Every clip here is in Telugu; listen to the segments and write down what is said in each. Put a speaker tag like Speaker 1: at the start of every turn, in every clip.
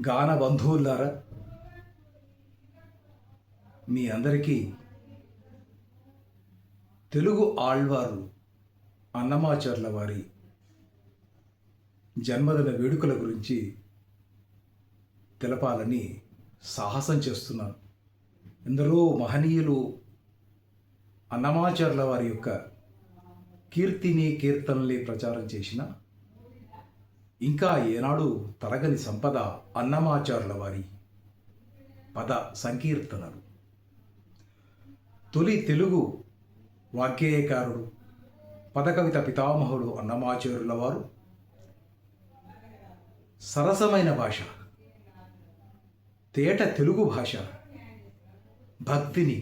Speaker 1: గాన బంధువులారా, మీ అందరికీ తెలుగు ఆళ్వారు అన్నమాచార్ల వారి జన్మదిన వేడుకల గురించి తెలపాలని సాహసం చేస్తున్నాను. ఎందరో మహనీయులు అన్నమాచార్ల వారి యొక్క కీర్తిని కీర్తనల్ని ప్రచారం చేసిన ఇంకా ఏనాడు తరగని సంపద అన్నమాచార్ల వారి పద సంకీర్తనలు. తొలి తెలుగు వాగ్గేయకారుడు, పదకవిత పితామహుడు అన్నమాచార్యుల వారు సరసమైన భాష, తేట తెలుగు భాష, భక్తిని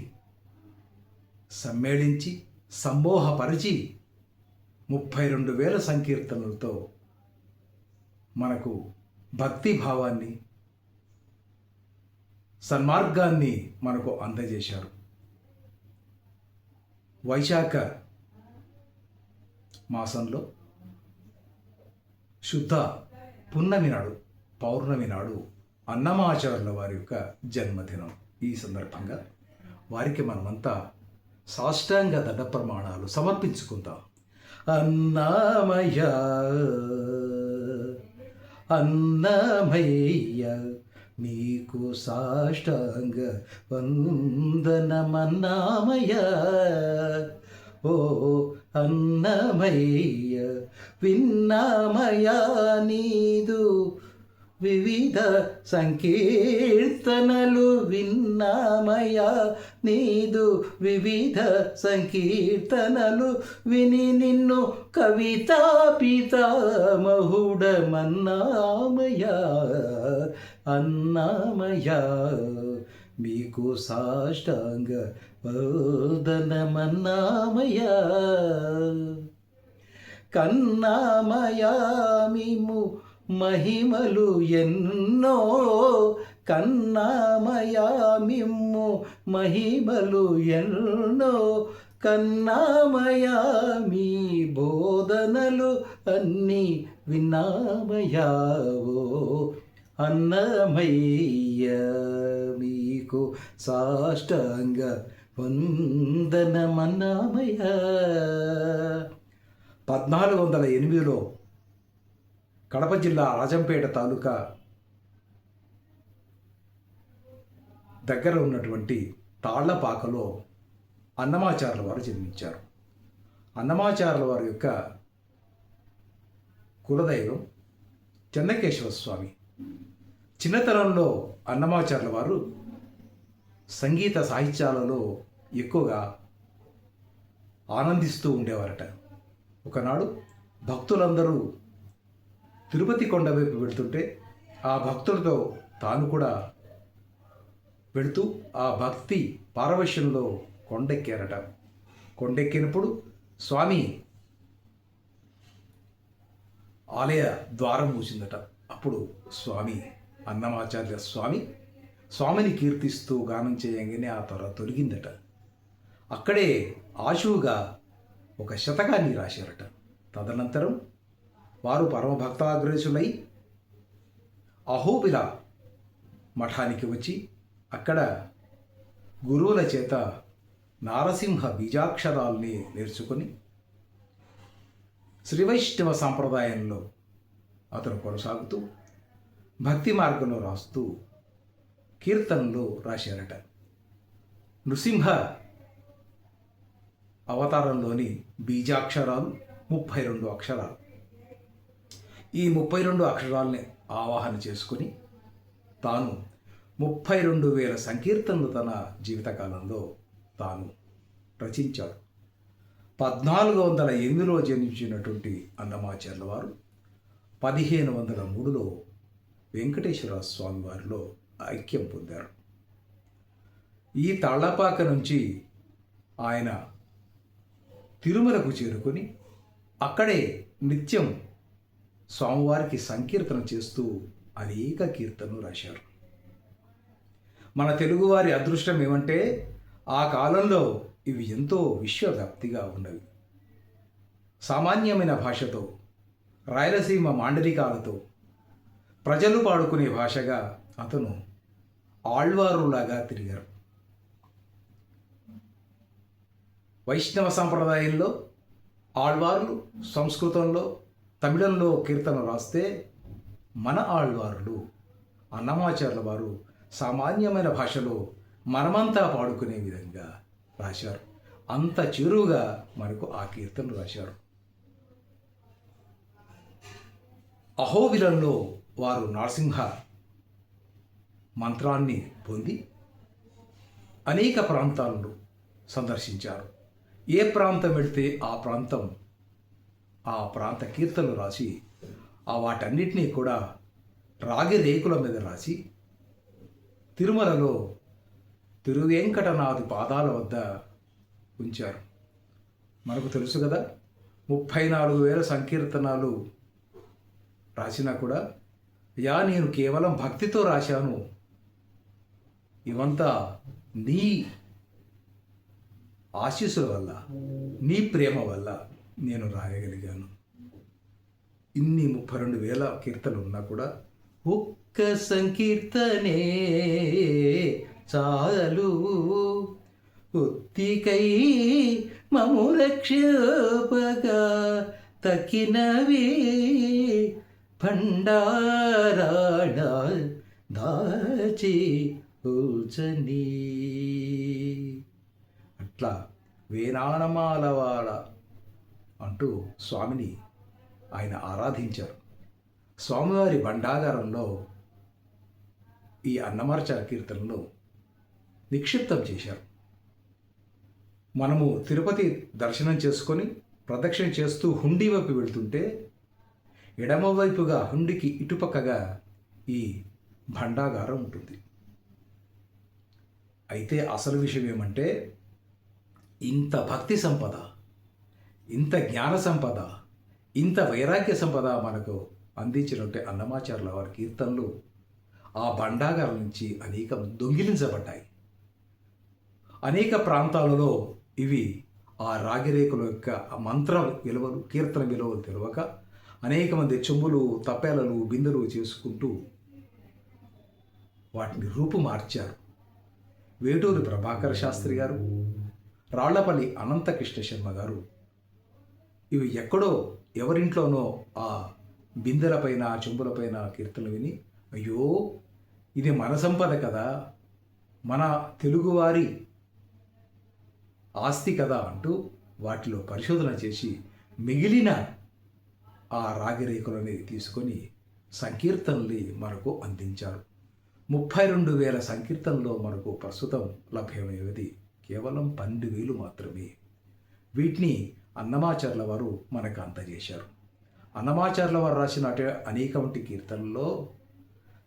Speaker 1: సమ్మేళించి సమ్మోహపరిచి 32,000 సంకీర్తనలతో మనకు భక్తి భావాన్ని, సన్మార్గాన్ని మనకు అందజేశారు. వైశాఖ మాసంలో శుద్ధ పున్నమి నాడు, పౌర్ణమి నాడు అన్నమాచార్యుల వారి యొక్క జన్మదినం. ఈ సందర్భంగా వారికి మనమంతా సాష్టాంగ దండ ప్రమాణాలు సమర్పించుకుందాం. అన్నమయ్య అన్నమయ్య నీకు సాష్టాంగ వందనమన్నమయ్య. ఓ అన్నమయ్య విన్నమయ్య నీదు వివిధ సంకీర్తనలు, విన్నమయ్య నీదు వివిధ సంకీర్తనలు, విని నిన్ను కవితా పితామహుడమన్నామయ్య. అన్నమయ్య మీకు సాష్టాంగ వందనమన్నమయ్య. కన్నమయ్య మిము మహిమలు ఎన్నో, కన్నమయ్య మిమ్ము మహిమలు ఎన్నో, కన్నమయ్య మీ బోధనలు అన్నీ విన్నామయ్య. ఓ అన్నమయ్య మీకు సాష్టాంగ వందనమన్నమయ్య. 1408లో కడప జిల్లా రాజంపేట తాలూకా దగ్గర ఉన్నటువంటి తాళ్లపాకలో అన్నమాచార్ల వారు జన్మించారు. అన్నమాచార్ల వారి యొక్క కులదైవం చెన్నకేశవ స్వామి. చిన్నతనంలో అన్నమాచార్ల వారు సంగీత సాహిత్యాలలో ఎక్కువగా ఆనందిస్తూ ఉండేవారట. ఒకనాడు భక్తులందరూ తిరుపతి కొండ వైపు వెళుతుంటే ఆ భక్తులతో తాను కూడా వెళుతూ ఆ భక్తి పారవశ్యంలో కొండెక్కారట. కొండెక్కినప్పుడు స్వామి ఆలయ ద్వారం మూసిందట. అప్పుడు స్వామి అన్నమాచార్య స్వామిని కీర్తిస్తూ గానం చేయంగానే ఆ త్వర తొలగిందట. అక్కడే ఆశువుగా ఒక శతకాన్ని రాశారట. తదనంతరం వారు పరమభక్తాగ్రేసులై అహోబిల మఠానికి వచ్చి అక్కడ గురువుల చేత నారసింహ బీజాక్షరాల్ని నేర్చుకొని శ్రీవైష్ణవ సాంప్రదాయంలో అతను కొనసాగుతూ భక్తి మార్గంలో రాస్తూ కీర్తనలు రాశారట. నృసింహ అవతారంలోని బీజాక్షరాలు 32 అక్షరాలు. ఈ 32 అక్షరాలని ఆవాహన చేసుకుని తాను 32,000 సంకీర్తనలు తన జీవితకాలంలో తాను రచించాడు. 1408లో జన్మించినటువంటి అన్నమాచార్ల వారు 1503లో వెంకటేశ్వర స్వామి వారిలో ఐక్యం పొందారు. ఈ తాళ్లపాక నుంచి ఆయన తిరుమలకు చేరుకొని అక్కడే నిత్యం స్వామివారికి సంకీర్తన చేస్తూ అనేక కీర్తనలు రాశారు. మన తెలుగువారి అదృష్టం ఏమంటే ఆ కాలంలో ఇవి ఎంతో విశ్వవ్యాప్తిగా ఉన్నవి. సామాన్యమైన భాషతో, రాయలసీమ మాండలికాలతో, ప్రజలు పాడుకునే భాషగా అతను ఆళ్వారులాగా తిరిగారు. వైష్ణవ సంప్రదాయంలో ఆళ్వార్లు సంస్కృతంలో తమిళంలో కీర్తన రాస్తే, మన ఆళ్వారులు అన్నమాచార్యుల వారు సామాన్యమైన భాషలో మనమంతా పాడుకునే విధంగా రాశారు. అంత చేరువుగా మనకు ఆ కీర్తనలు రాశారు. అహోబిలంలో వారు నరసింహ మంత్రాన్ని పొంది అనేక ప్రాంతాలను సందర్శించారు. ఏ ప్రాంతం వెళితే ఆ ప్రాంత కీర్తనలు రాసి వాటన్నిటినీ కూడా రాగి రేకుల మీద రాసి తిరుమలలో తిరువేంకటనాథు పాదాల వద్ద ఉంచారు. మనకు తెలుసు కదా, 34,000 సంకీర్తనాలు రాసినా కూడా, నేను కేవలం భక్తితో రాశాను, ఇవంతా నీ ఆశీస్సుల వల్ల, నీ ప్రేమ వల్ల నేను రాయగలిగాను. ఇన్ని 32,000 కీర్తనలు ఉన్నా కూడా ఒక్క సంకీర్తనే చాలు ఒత్తికై మము రక్షపగా తక్కినవి భండారాణ దాచి ఉంచని. అట్లా వేనానమాలవాడ అంటూ స్వామిని ఆయన ఆరాధించారు. స్వామివారి భండాగారంలో ఈ అన్నమాచార్య కీర్తనలు నిక్షిప్తం చేశారు. మనము తిరుపతి దర్శనం చేసుకొని ప్రదక్షిణ చేస్తూ హుండీ వైపు వెళ్తుంటే, ఎడమవైపుగా హుండీకి ఇటుపక్కగా ఈ భండాగారం ఉంటుంది. అయితే అసలు విషయం ఏమంటే, ఇంత భక్తి సంపద, ఇంత జ్ఞాన సంపద, ఇంత వైరాగ్య సంపద మనకు అందించినట్టే అన్నమాచార్యుల వారి కీర్తనలు ఆ భండాగారం నుంచి అనేకం దొంగిలించబడ్డాయి. అనేక ప్రాంతాలలో ఇవి ఆ రాగిరేకుల యొక్క మంత్ర విలువలు, కీర్తన విలువలు తెలియక అనేక మంది చెంబులు, తప్పేలలు, బిందెలు చేసుకుంటూ వాటిని రూపుమార్చారు. వేటూరి ప్రభాకర శాస్త్రి గారు, రాళ్లపల్లి అనంతకృష్ణ శర్మ గారు ఇవి ఎక్కడో ఎవరింట్లోనో ఆ బిందెలపైన, చెంబులపైన కీర్తనలు విని, అయ్యో ఇది మన సంపద కదా, మన తెలుగువారి ఆస్తి కదా అంటూ వాటిలో పరిశోధన చేసి మిగిలిన ఆ రాగిరేకులని తీసుకొని సంకీర్తనల్ని మనకు అందించారు. 32,000 సంకీర్తనలో మనకు ప్రస్తుతం లభ్యమయ్యేది కేవలం 12,000 మాత్రమే. వీటిని అన్నమాచార్యుల వారు మనకు అందజేశారు. అన్నమాచార్యుల వారు రాసిన అనేకమంటి కీర్తనల్లో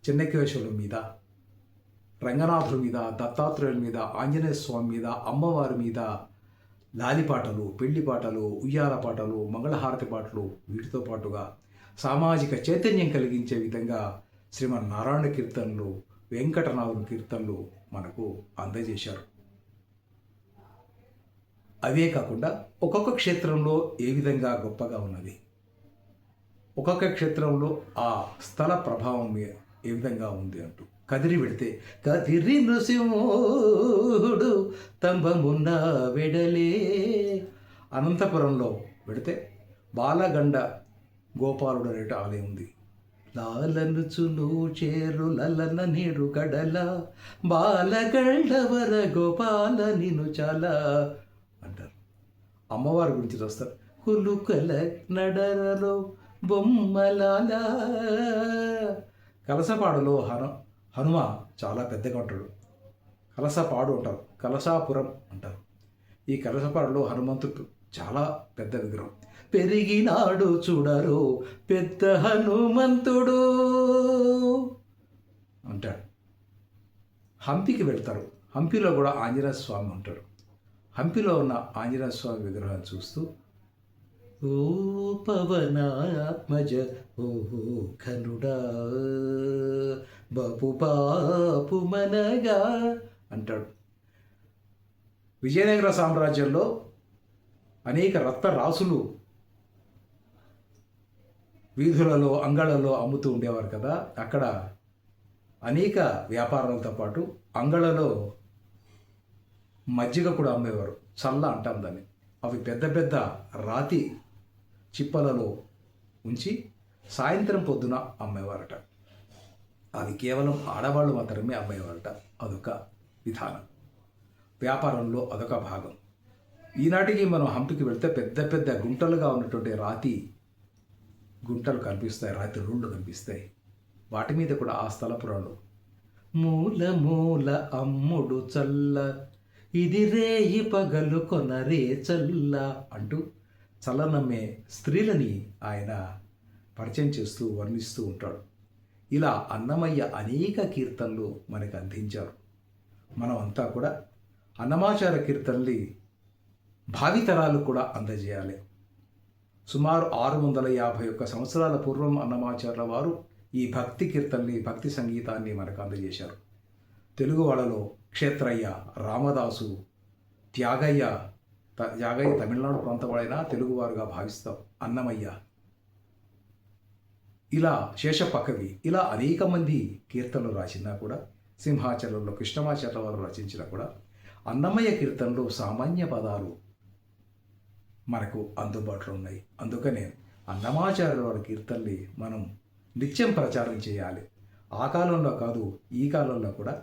Speaker 1: చెన్నకేశవుల మీద, రంగనాథుల మీద, దత్తాత్రేయుల మీద, ఆంజనేయ స్వామి మీద, అమ్మవారి మీద లాలిపాటలు, పెళ్లి పాటలు, ఉయ్యాల పాటలు, మంగళహారతి పాటలు, వీటితో పాటుగా సామాజిక చైతన్యం కలిగించే విధంగా శ్రీమన్నారాయణ కీర్తనలు, వెంకటనాథుని కీర్తనలు మనకు అందజేశారు. అవే కాకుండా ఒక్కొక్క క్షేత్రంలో ఏ విధంగా గొప్పగా ఉన్నది, ఒక్కొక్క క్షేత్రంలో ఆ స్థల ప్రభావం ఏ విధంగా ఉంది అంటూ కదిరి వెడితే, కదిరి నృసింహుడు తంబమున్న వెడలే. అనంతపురంలో వెడితే బాలగండ గోపాలుడు అనే ఆలయం ఉంది. లాలనుచును చేరు లలన నీరు కడల బాలగండవర గోపాల నిను చాలా అంటారు. అమ్మవారి గురించి రాస్తారు. హులుకల నడరలో బొమ్మలాల. కలసపాడులో హనుమ చాలా పెద్దగా ఉంటాడు. కలసపాడు అంటారు, కలసాపురం అంటారు. ఈ కలసపాడులో హనుమంతుడు చాలా పెద్ద విగ్రహం. పెరిగినాడు చూడరు పెద్ద హనుమంతుడు అంటాడు. హంపికి వెళ్తారు. హంపిలో కూడా ఆంజనేయ స్వామి ఉంటాడు. హంపిలో ఉన్న ఆంజనేయ స్వామి విగ్రహాన్ని చూస్తూ, ఓ పవనాత్మజ ఓ ఘనుడా బాపు పాపు మనగా అంటాడు. విజయనగర సామ్రాజ్యంలో అనేక రత్న రాసులు వీధులలో అంగళ్ళలో అమ్ముతూ ఉండేవారు కదా. అక్కడ అనేక వ్యాపారాలతో పాటు అంగళ్ళలో మజ్జిగ కూడా అమ్మేవారు. చల్ల అంటాం దాన్ని. అవి పెద్ద పెద్ద రాతి చిప్పలలో ఉంచి సాయంత్రం పొద్దున అమ్మేవారట. అవి కేవలం ఆడవాళ్ళు మాత్రమే అమ్మేవారట. అదొక విధానం. వ్యాపారంలో అదొక భాగం. ఈనాటికి మనం హంపికి వెళ్తే పెద్ద పెద్ద గుంటలుగా ఉన్నటువంటి రాతి గుంటలు కనిపిస్తాయి, రాతి రోడ్లు కనిపిస్తాయి. వాటి మీద కూడా ఆ స్థలపురాలు మూల మూల అమ్ముడు చల్ల ఇది రేయి పగలు కొనరే చల్ల అంటూ చల్లనమ్మే స్త్రీలని ఆయన పరిచయం చేస్తూ వర్ణిస్తూ ఉంటాడు. ఇలా అన్నమయ్య అనేక కీర్తనలు మనకు అందించారు. మనం అంతా కూడా అన్నమాచార కీర్తనల్ని భావితరాలు కూడా అందజేయాలి. సుమారు 651 సంవత్సరాల పూర్వం అన్నమాచార్యుల వారు ఈ భక్తి కీర్తనని, భక్తి సంగీతాన్ని మనకు అందజేశారు. తెలుగు వాళ్ళలో క్షేత్రయ్య, రామదాసు, త్యాగయ్య తమిళనాడు ప్రాంతం వాడైనా తెలుగువారుగా భావిస్తాం. అన్నమయ్య, ఇలా శేషపక్కవి, ఇలా అనేక మంది కీర్తనలు రాసినా కూడా, సింహాచలంలో కృష్ణమాచార్య వారు రచించినా కూడా అన్నమయ్య కీర్తనలు సామాన్య పదాలు మనకు అందుబాటులో ఉన్నాయి. అందుకనే అన్నమాచార్యుల వారి కీర్తనల్ని మనం నిత్యం ప్రచారం చేయాలి. ఆ కాలంలో కాదు, ఈ కాలంలో కూడా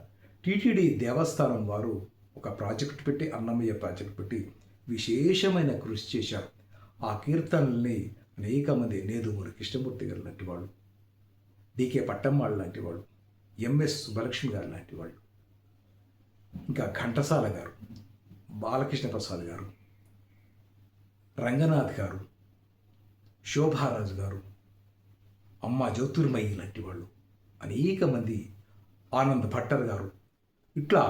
Speaker 1: టీటీడీ దేవస్థానం వారు ఒక ప్రాజెక్ట్ పెట్టి, అన్నమయ్య ప్రాజెక్ట్ పెట్టి విశేషమైన కృషి చేశారు. ఆ కీర్తనల్ని అనేక మంది, నేదుమూరి కృష్ణమూర్తి గారు లాంటి వాళ్ళు, డికే పట్టమ్మాళ్ళు లాంటి వాళ్ళు, ఎంఎస్ సుబ్బలక్ష్మి గారు లాంటి వాళ్ళు, ఇంకా ఘంటసాల గారు, బాలకృష్ణ ప్రసాద్ గారు, రంగనాథ్ గారు, శోభారాజు గారు, అమ్మ జ్యోతిర్మయి లాంటి వాళ్ళు, అనేక మంది, ఆనంద్ భట్టర్ గారు, ఇట్లా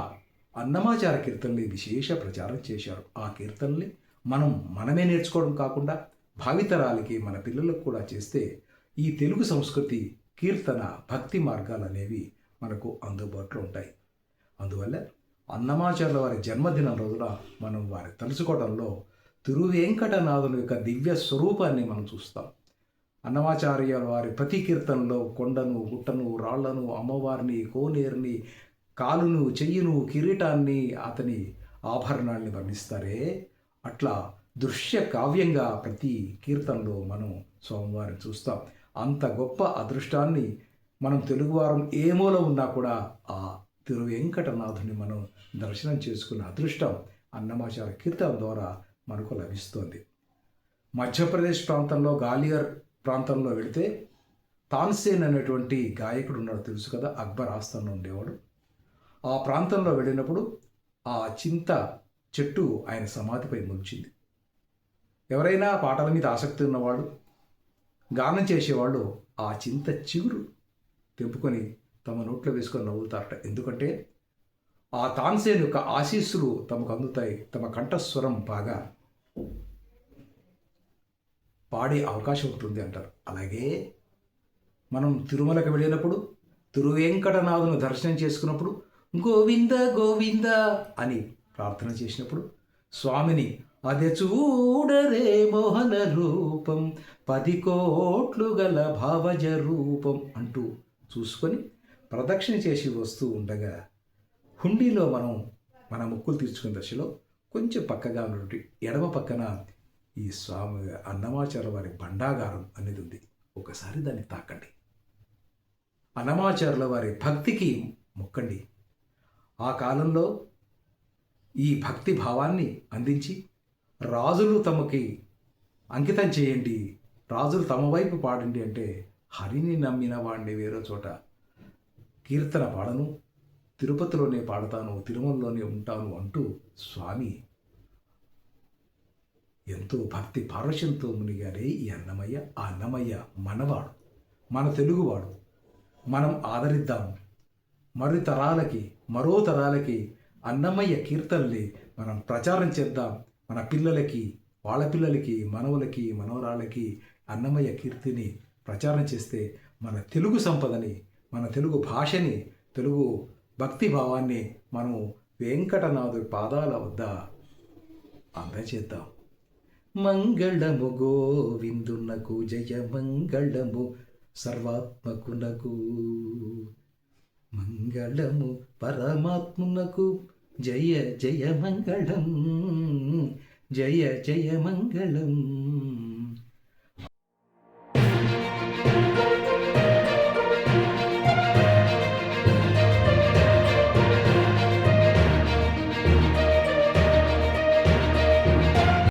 Speaker 1: అన్నమాచార కీర్తనల్ని విశేష ప్రచారం చేశారు. ఆ కీర్తనల్ని మనమే నేర్చుకోవడం కాకుండా భావితరాలకి, మన పిల్లలకు కూడా చేస్తే ఈ తెలుగు సంస్కృతి, కీర్తన, భక్తి మార్గాలు అనేవి మనకు అందుబాటులో ఉంటాయి. అందువల్ల అన్నమాచార్యుల వారి జన్మదినం రోజున మనం వారి తలుచుకోవడంలో తిరువేంకటనాథుని యొక్క దివ్య స్వరూపాన్ని మనం చూస్తాం. అన్నమాచార్యుల వారి ప్రతి కీర్తనలో కొండను, గుట్టను, రాళ్లను, అమ్మవారిని, కోనేరుని, కాలును, చెయ్యిను, కిరీటాన్ని, అతని ఆభరణాల్ని వర్ణిస్తారే, అట్లా దృశ్య కావ్యంగా ప్రతి కీర్తనలో మనం స్వామివారిని చూస్తాం. అంత గొప్ప అదృష్టాన్ని మనం తెలుగువారం ఏ మూల ఉన్నా కూడా ఆ తిరువేంకటనాథుని మనం దర్శనం చేసుకున్న అదృష్టం అన్నమాచార్య కీర్తన ద్వారా మనకు లభిస్తోంది. మధ్యప్రదేశ్ ప్రాంతంలో గ్వాలియర్ ప్రాంతంలో వెళితే తాన్సేన్ అనేటువంటి గాయకుడు ఉన్నాడు, తెలుసు కదా, అక్బర్ ఆస్థానంలో ఉండేవాడు. ఆ ప్రాంతంలో వెళ్ళినప్పుడు ఆ చింత చెట్టు ఆయన సమాధిపై మొలిచింది. ఎవరైనా పాటల మీద ఆసక్తి ఉన్నవాళ్ళు, గానం చేసేవాళ్ళు ఆ చింత చిగురు తెంపుకొని తమ నోట్లో వేసుకొని నవ్వుతారట. ఎందుకంటే ఆ తాన్సేన్ యొక్క ఆశీస్సులు తమకు అందుతాయి, తమ కంఠస్వరం బాగా పాడే అవకాశం ఉంటుంది అంటారు. అలాగే మనం తిరుమలకు వెళ్ళినప్పుడు, తిరువేంకటనాథుని దర్శనం చేసుకున్నప్పుడు గోవింద గోవింద అని ప్రార్థన చేసినప్పుడు స్వామిని అదే చూడరే మోహన రూపం 10 కోట్లు గల భావజ రూపం అంటూ చూసుకొని ప్రదక్షిణ చేసి వస్తూ ఉండగా హుండీలో మన మొక్కులు తీర్చుకునే దశలో కొంచెం పక్కగా ఉన్నటువంటి ఎడమ పక్కన ఈ స్వామి అన్నమాచార్య వారి భండాగారం అనేది ఉంది. ఒకసారి దాన్ని తాకండి. అన్నమాచార్యుల వారి భక్తికి మొక్కండి. ఆ కాలంలో ఈ భక్తి భావాన్ని అందించి రాజులు తమకి అంకితం చేయండి, రాజులు తమ వైపు పాడండి అంటే హరిని నమ్మిన వాడిని వేరే చోట కీర్తన పాడను, తిరుపతిలోనే పాడతాను, తిరుమలలోనే ఉంటాను అంటూ స్వామి ఎంతో భక్తి పారవశ్యంతో మునిగారే ఈ అన్నమయ్య. ఆ అన్నమయ్య మనవాడు, మన తెలుగువాడు. మనం ఆదరిద్దాం. మరో తరాలకి అన్నమయ్య కీర్తనల్ని మనం ప్రచారం చేద్దాం. మన పిల్లలకి, వాళ్ళ పిల్లలకి, మనవలకి, మనవరాళ్ళకి అన్నమయ్య కీర్తిని ప్రచారం చేస్తే మన తెలుగు సంపదని, మన తెలుగు భాషని, తెలుగు భక్తి భావాన్ని మనం వెంకటనాథుడి పాదాల వద్ద అందజేద్దాం. మంగళము గోవిందునకు జయ మంగళము సర్వాత్మకునకు మంగళము పరమాత్మునకు జయ జయ మంగళం జయ జయ మంగళం.